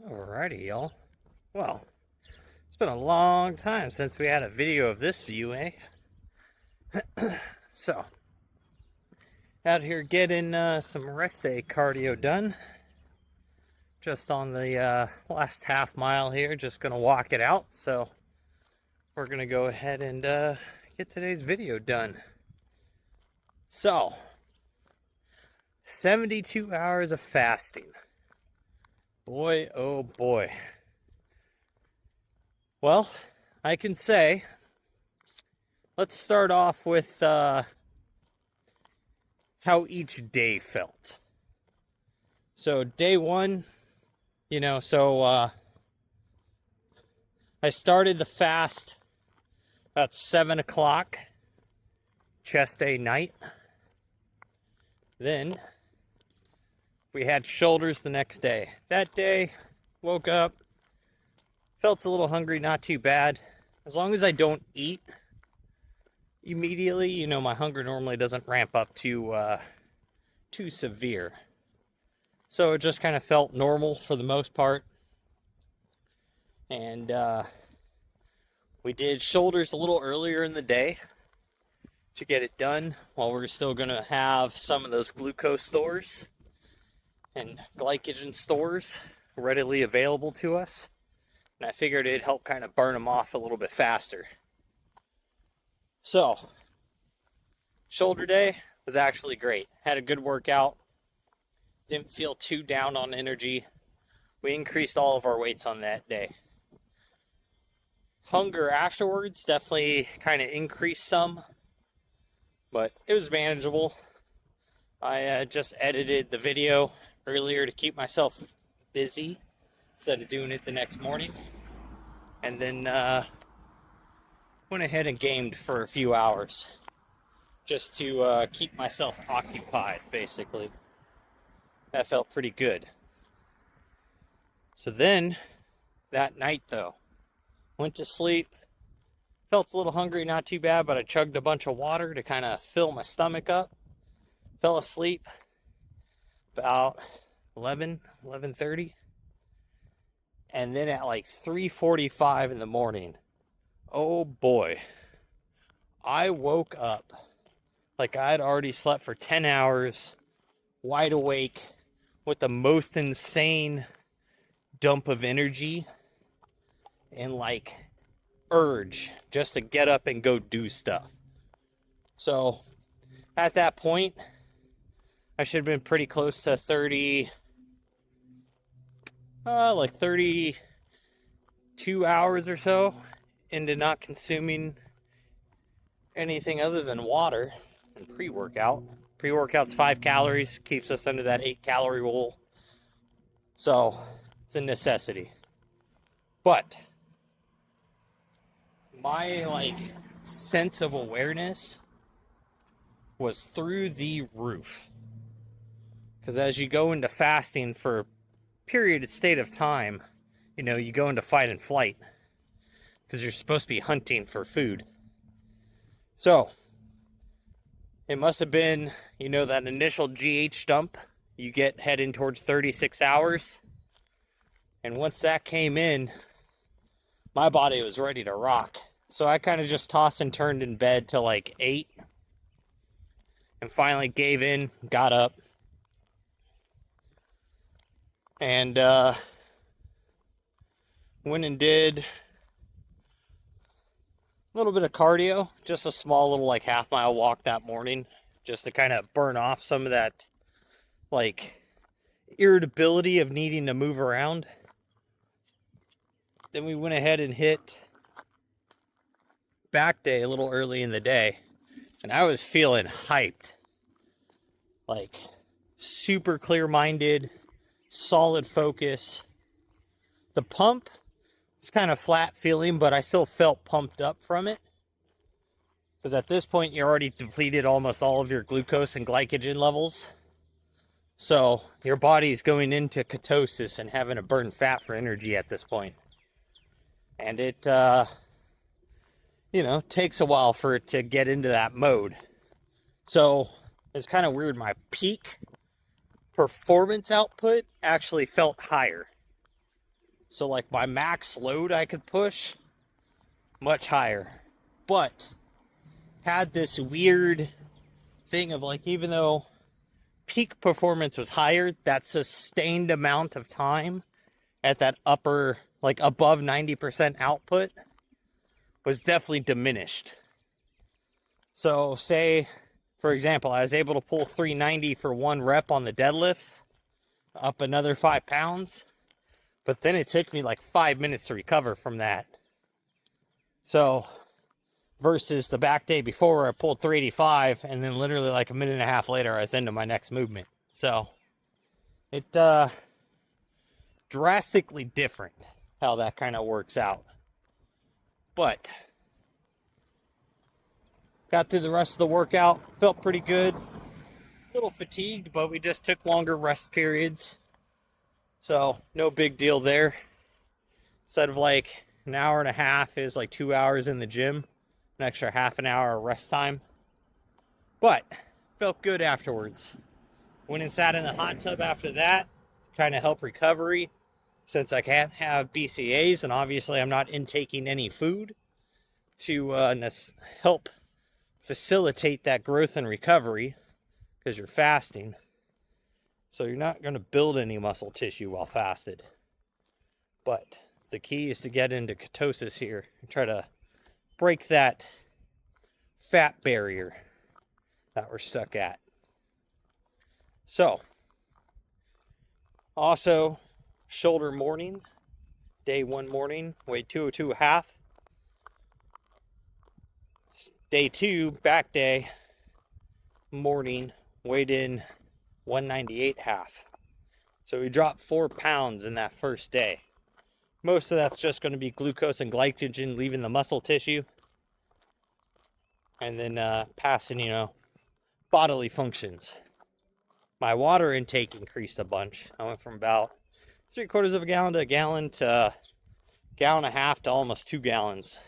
Alrighty, y'all. Well, it's been a long time since we had a video of this view, eh? So, out here getting some rest day cardio done. Just on the last half mile here, just gonna walk it out. So, we're gonna go ahead and get today's video done. So, 72 hours of fasting. Boy, oh boy. Well, I can say, let's start off with how each day felt. So, day one, I started the fast at 7 o'clock, chest day night. Then we had shoulders the next day. That day, woke up, felt a little hungry, not too bad. As long as I don't eat immediately, my hunger normally doesn't ramp up too severe. So it just kind of felt normal for the most part. And we did shoulders a little earlier in the day to get it done while we're still going to have some of those glucose stores and glycogen stores readily available to us. And I figured it'd help kind of burn them off a little bit faster. So, shoulder day was actually great. Had a good workout. Didn't feel too down on energy. We increased all of our weights on that day. Hunger afterwards definitely kind of increased some, but it was manageable. I just edited the video earlier to keep myself busy instead of doing it the next morning. And then went ahead and gamed for a few hours just to keep myself occupied, basically. That felt pretty good. So then, that night though, went to sleep. Felt a little hungry, not too bad, but I chugged a bunch of water to kind of fill my stomach up. Fell asleep about 11:30. And then at like 3:45 in the morning, oh boy, I woke up like I had already slept for 10 hours, wide awake, with the most insane dump of energy and like urge just to get up and go do stuff. So at that point, I should have been pretty close to 32 hours or so into not consuming anything other than water and pre-workout. Pre-workout's 5 calories, keeps us under that 8-calorie rule. So it's a necessity. But my sense of awareness was through the roof. Because as you go into fasting for a period state of time, you go into fight and flight because you're supposed to be hunting for food. So it must have been, that initial GH dump you get heading towards 36 hours. And once that came in, my body was ready to rock. So I kind of just tossed and turned in bed till like 8 and finally gave in, got up. And went and did a little bit of cardio, just a small little half-mile walk that morning, just to kind of burn off some of that irritability of needing to move around. Then we went ahead and hit back day a little early in the day, and I was feeling hyped, super clear-minded, solid focus. The pump was kind of flat feeling, but I still felt pumped up from it. Because at this point, you already depleted almost all of your glucose and glycogen levels. So your body's going into ketosis and having to burn fat for energy at this point. And it, takes a while for it to get into that mode. So it's kind of weird. My peak performance output actually felt higher. So like my max load I could push much higher, but had this weird thing of like, even though peak performance was higher, that sustained amount of time at that upper, like above 90% output was definitely diminished. So say, for example, I was able to pull 390 for 1 rep on the deadlifts, up another 5 pounds, but then it took me like 5 minutes to recover from that. So versus the back day before where I pulled 385 and then literally like a minute and a half later I was into my next movement. So it drastically different how that kind of works out. But got through the rest of the workout, felt pretty good. A little fatigued, but we just took longer rest periods. So no big deal there. Instead of like an hour and a half, is like 2 hours in the gym, an extra half an hour rest time. But felt good afterwards. Went and sat in the hot tub after that to kind of help recovery, since I can't have BCAAs and obviously I'm not intaking any food to help facilitate that growth and recovery, because you're fasting. So you're not going to build any muscle tissue while fasted. But the key is to get into ketosis here and try to break that fat barrier that we're stuck at. So, also, shoulder morning, day 1 morning, weighed 202.5. Day 2, back day, morning, weighed in 198.5. So we dropped 4 pounds in that first day. Most of that's just going to be glucose and glycogen leaving the muscle tissue. And then passing, bodily functions. My water intake increased a bunch. I went from about 3/4 of a gallon to a gallon to a gallon and a half to almost 2 gallons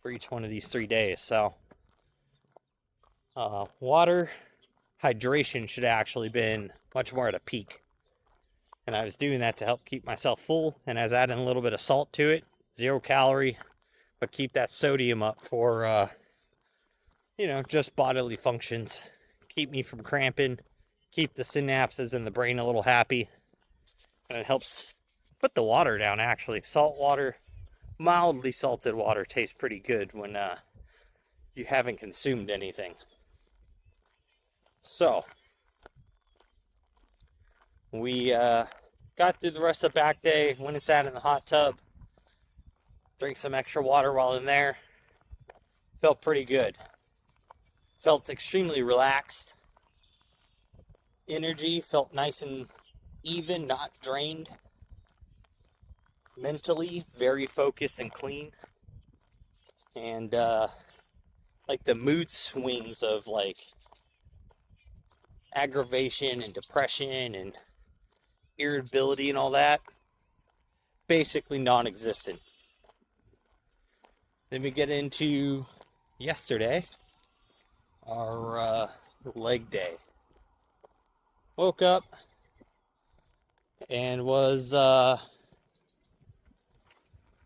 for each one of these 3 days. So water hydration should have actually been much more at a peak. And I was doing that to help keep myself full. And I was adding a little bit of salt to it, 0 calorie, but keep that sodium up for, just bodily functions. Keep me from cramping, keep the synapses in the brain a little happy. And it helps put the water down, actually. Salt water, mildly salted water tastes pretty good when you haven't consumed anything. So, we got through the rest of the back day, went and sat in the hot tub, drank some extra water while in there. Felt pretty good. Felt extremely relaxed. Energy felt nice and even, not drained. Mentally, very focused and clean. And like the mood swings of like aggravation and depression and irritability and all that, basically non-existent. Then we get into yesterday, our leg day. Woke up and was a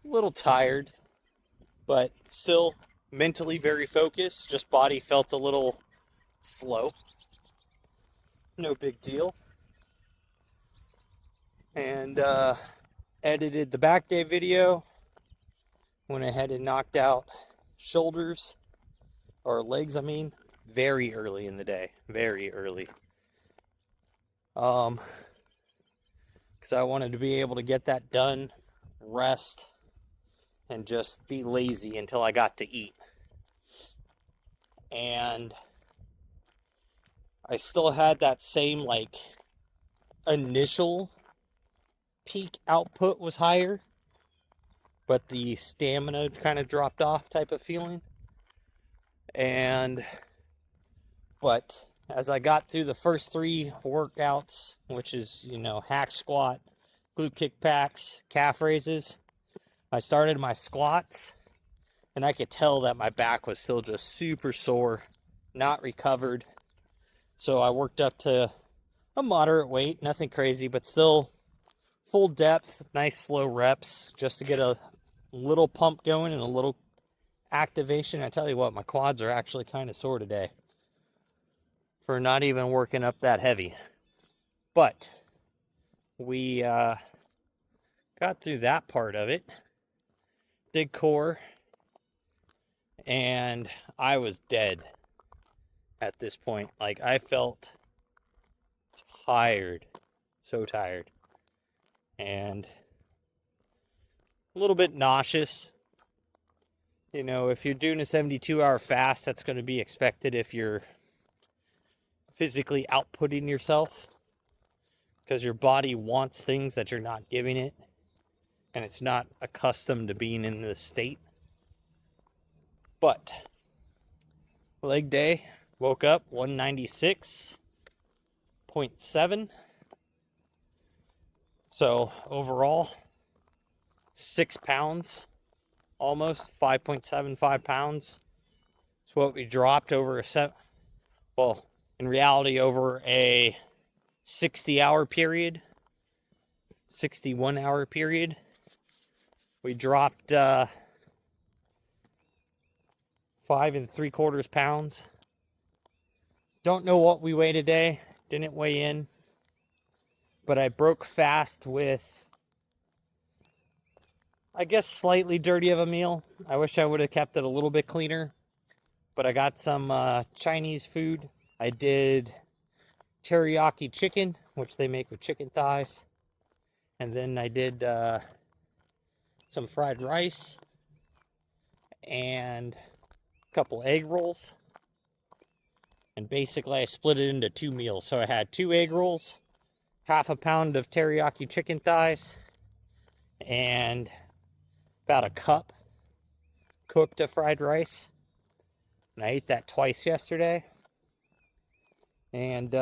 little tired, but still mentally very focused. Just body felt a little slow. No big deal. And edited the back day video. Went ahead and knocked out shoulders, or legs, very early in the day. Very early. Because I wanted to be able to get that done, rest, and just be lazy until I got to eat. And I still had that same initial peak output was higher, but the stamina kind of dropped off type of feeling. But as I got through the first 3 workouts, which is, hack squat, glute kick packs, calf raises, I started my squats and I could tell that my back was still just super sore, not recovered. So I worked up to a moderate weight, nothing crazy, but still full depth, nice slow reps, just to get a little pump going and a little activation. I tell you what, my quads are actually kind of sore today for not even working up that heavy. But we got through that part of it, did core, and I was dead at this point. Like, I felt tired, so tired, and a little bit nauseous. You know, if you're doing a 72-hour fast, that's going to be expected if you're physically outputting yourself, because your body wants things that you're not giving it, and it's not accustomed to being in this state. But leg day, woke up 196.7. So overall, 6 pounds, almost 5.75 pounds. It's what we dropped over well, in reality, over a 60-hour period, 61-hour period. We dropped 5 3/4 pounds. Don't know what we weigh today. Didn't weigh in. But I broke fast with, I guess, slightly dirty of a meal. I wish I would have kept it a little bit cleaner. But I got some Chinese food. I did teriyaki chicken, which they make with chicken thighs. And then I did some fried rice and a couple egg rolls. And basically I split it into 2 meals. So I had 2 egg rolls, half a pound of teriyaki chicken thighs, and about a cup cooked of fried rice. And I ate that twice yesterday. And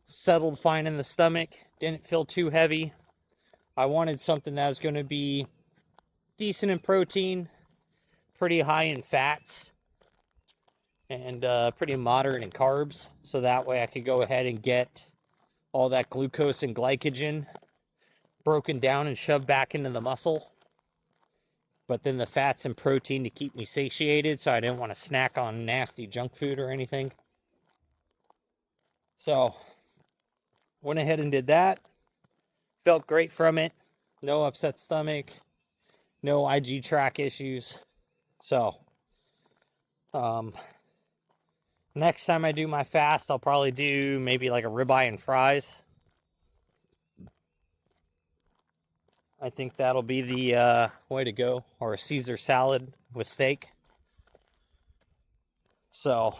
settled fine in the stomach. Didn't feel too heavy. I wanted something that was going to be decent in protein, pretty high in fats, and pretty moderate in carbs. So that way I could go ahead and get all that glucose and glycogen broken down and shoved back into the muscle. But then the fats and protein to keep me satiated, so I didn't want to snack on nasty junk food or anything. So went ahead and did that. Felt great from it. No upset stomach. No IG tract issues. So next time I do my fast, I'll probably do maybe like a ribeye and fries. I think that'll be the way to go. Or a Caesar salad with steak. So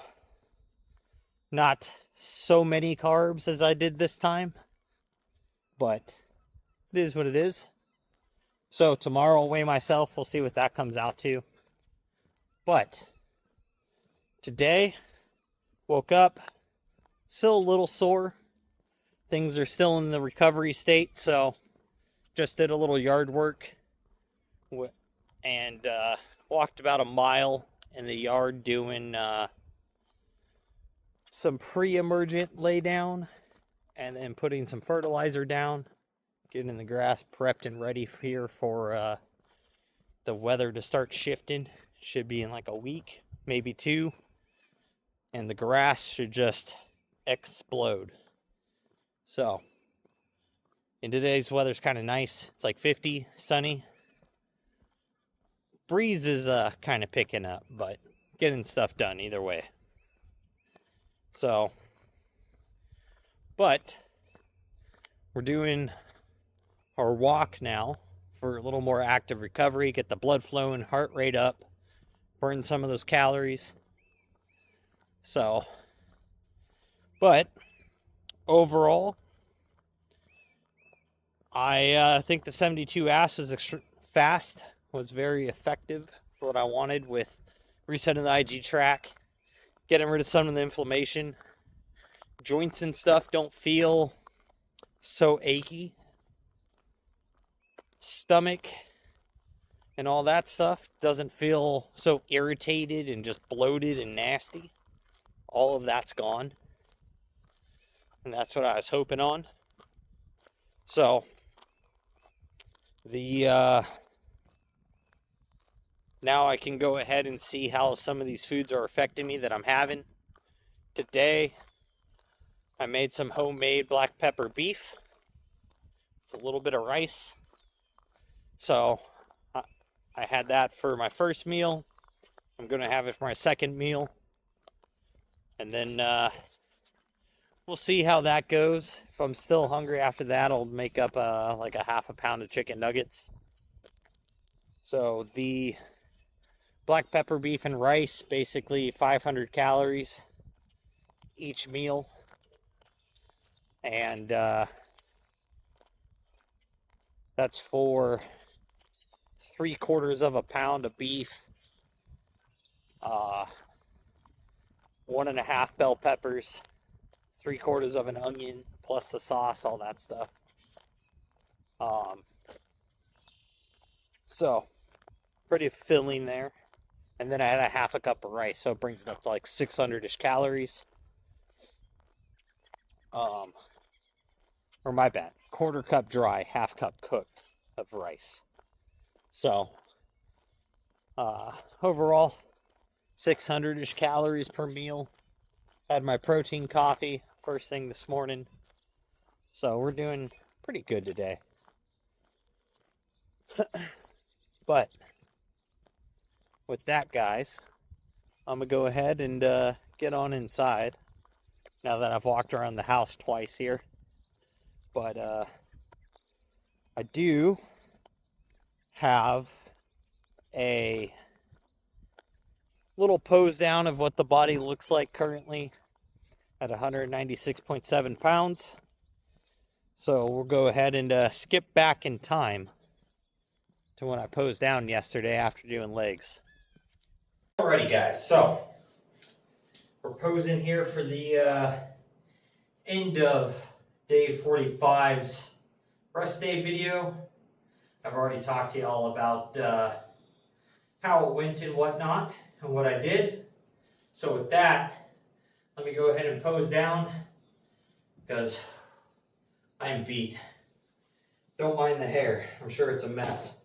not so many carbs as I did this time, but it is what it is. So tomorrow I'll weigh myself. We'll see what that comes out to. But today, woke up, still a little sore. Things are still in the recovery state, so just did a little yard work and walked about a mile in the yard doing some pre-emergent lay down, and then putting some fertilizer down, getting the grass prepped and ready here for the weather to start shifting. Should be in like a week, maybe 2, and the grass should just explode. So, and today's weather's kind of nice. It's like 50, sunny. Breeze is kind of picking up, but getting stuff done either way. So, but we're doing our walk now for a little more active recovery, get the blood flowing, heart rate up, burn some of those calories. So, but overall, I think the 72 ass was fast, was very effective for what I wanted with resetting the IG tract, getting rid of some of the inflammation. Joints and stuff don't feel so achy. Stomach and all that stuff doesn't feel so irritated and just bloated and nasty. All of that's gone. And that's what I was hoping on. So now I can go ahead and see how some of these foods are affecting me that I'm having. Today, I made some homemade black pepper beef. It's a little bit of rice. So I had that for my first meal. I'm going to have it for my second meal. And then we'll see how that goes. If I'm still hungry after that, I'll make up like a half a pound of chicken nuggets. So the black pepper beef and rice, basically 500 calories each meal. And that's for 3/4 of a pound of beef, 1.5 bell peppers, 3/4 of an onion, plus the sauce, all that stuff. So pretty filling there. And then I had a half a cup of rice, so it brings it up to like 600-ish calories. Or my bad, 1/4 cup dry, 1/2 cup cooked of rice. So overall, 600-ish calories per meal. Had my protein coffee first thing this morning. So we're doing pretty good today. But with that, guys, I'm going to go ahead and get on inside now that I've walked around the house twice here. But I do have a little pose down of what the body looks like currently at 196.7 pounds. So we'll go ahead and skip back in time to when I posed down yesterday after doing legs. Alrighty, guys, so we're posing here for the end of day 45's rest day video. I've already talked to you all about how it went and whatnot and what I did. So with that, let me go ahead and pose down because I am beat. Don't mind the hair. I'm sure it's a mess.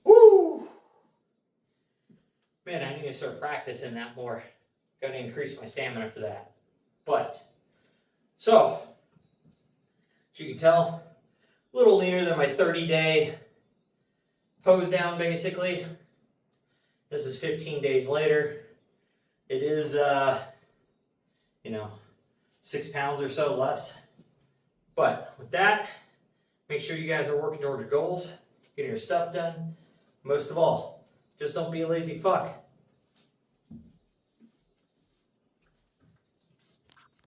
Woo! Man, I need to start practicing that more. Gotta increase my stamina for that. But, so, as you can tell, a little leaner than my 30-day pose down, basically. This is 15 days later. It is, 6 pounds or so less. But with that, make sure you guys are working towards your goals, getting your stuff done. Most of all, just don't be a lazy fuck.